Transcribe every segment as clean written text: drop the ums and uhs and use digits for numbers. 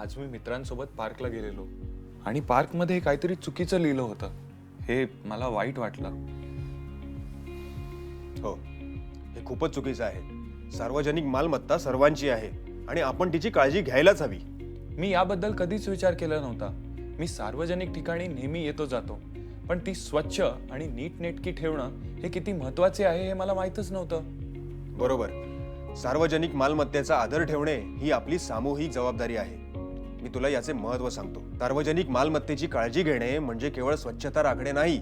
आज मी मित्रांसोबत पार्कला गेलेलो आणि पार्कमध्ये काहीतरी चुकीचं लिहिलं होतं. हे मला वाईट वाटलं. हो, हे खूपच चुकीचं आहे. सार्वजनिक मालमत्ता सर्वांची आहे आणि आपण तिची काळजी घ्यायलाच हवी. मी याबद्दल कधीच विचार केला नव्हता. मी सार्वजनिक ठिकाणी नेहमी येतो जातो, पण ती स्वच्छ आणि नीटनेटकी ठेवणं हे किती महत्त्वाचे आहे हे मला माहीतच नव्हतं. बरोबर. सार्वजनिक मालमत्तेचा आदर ठेवणे ही आपली सामूहिक जबाबदारी आहे. मी तुला याचे महत्त्व सांगतो. सार्वजनिक मालमत्तेची काळजी घेणे म्हणजे केवळ स्वच्छता राखणे नाही,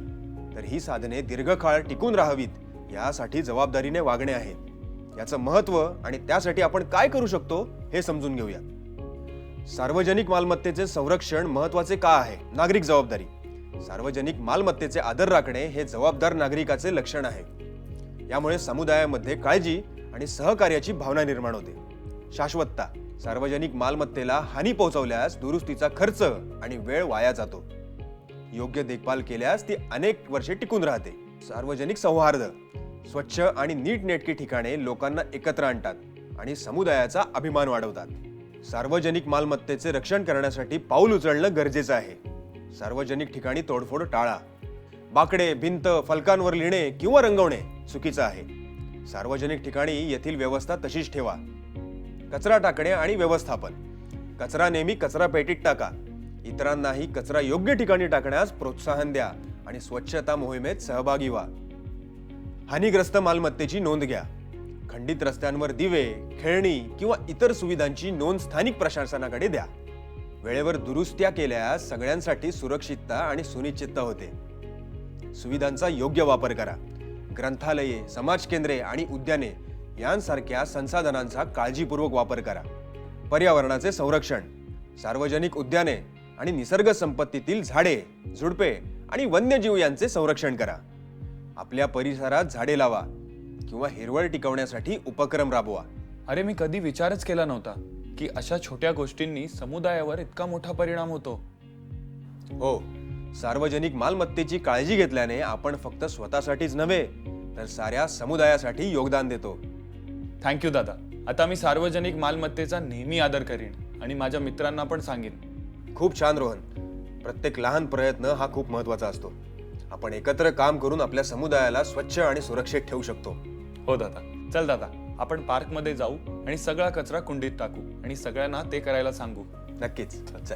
तर ही साधने दीर्घकाळ टिकून राहावीत यासाठी जबाबदारीने वागणे आहे. याचं महत्त्व आणि त्यासाठी आपण काय करू शकतो हे समजून घेऊया. सार्वजनिक मालमत्तेचे संरक्षण महत्त्वाचे का आहे? नागरिक जबाबदारी. सार्वजनिक मालमत्तेचे आदर राखणे हे जबाबदार नागरिकाचे लक्षण आहे. यामुळे समुदायामध्ये काळजी आणि सहकार्याची भावना निर्माण होते. शाश्वतता. सार्वजनिक मालमत्तेला हानी पोहोचवल्यास दुरुस्तीचा खर्च आणि वेळ वाया जातो. योग्य देखभाल केल्यास ती अनेक वर्षे टिकून राहते. सार्वजनिक सौहार्द. स्वच्छ आणि नीटनेटकी ठिकाणे लोकांना एकत्र आणतात आणि समुदायाचा अभिमान वाढवतात. सार्वजनिक मालमत्तेचे रक्षण करण्यासाठी पाऊल उचलणं गरजेचं आहे. सार्वजनिक ठिकाणी तोडफोड टाळा. बाकडे, भिंत, फलकांवर लिहिणे किंवा रंगवणे चुकीचं आहे. सार्वजनिक ठिकाणी येथील व्यवस्था तशीच ठेवा. कचरा टाकणे आणि व्यवस्थापन. कचरा नेहमी कचरा पेटीत टाका. इतरांनाही कचरा योग्य ठिकाणी टाकण्यास प्रोत्साहन द्या आणि स्वच्छता मोहिमेत सहभागी व्हा. हानीग्रस्त मालमत्तेची नोंद घ्या. खंडित रस्त्यांवर दिवे, खेळणी किंवा इतर सुविधांची नोंद स्थानिक प्रशासनाकडे द्या. वेळेवर दुरुस्त्या केल्यास सगळ्यांसाठी सुरक्षितता आणि सुनिश्चितता होते. सुविधांचा योग्य वापर करा. ग्रंथालये, समाज केंद्रे आणि उद्याने यांसारख्या संसाधनांचा काळजीपूर्वक वापर करा. पर्यावरणाचे संरक्षण. सार्वजनिक उद्याने आणि निसर्ग संपत्तीतील झाडे, झुडपे आणि वन्यजीव यांचे संरक्षण करा. आपल्या परिसरात झाडे लावा किंवा हिरवळ टिकवण्यासाठी उपक्रम राबवा. अरे, मी कधी विचारच केला नव्हता की अशा छोट्या गोष्टींनी समुदायावर इतका मोठा परिणाम होतो. हो, सार्वजनिक मालमत्तेची काळजी घेतल्याने आपण फक्त स्वतःसाठीच नव्हे तर साऱ्या समुदायासाठी योगदान देतो. थँक्यू दादा. आता मी सार्वजनिक मालमत्तेचा नेहमी आदर करीन आणि माझ्या मित्रांना पण सांगेन. खूप छान रोहन. प्रत्येक लहान प्रयत्न हा खूप महत्त्वाचा असतो. आपण एकत्र काम करून आपल्या समुदायाला स्वच्छ आणि सुरक्षित ठेवू शकतो. हो दादा. चल दादा, आपण पार्कमध्ये जाऊ आणि सगळा कचरा कुंडीत टाकू आणि सगळ्यांना ते करायला सांगू. नक्कीच. चल.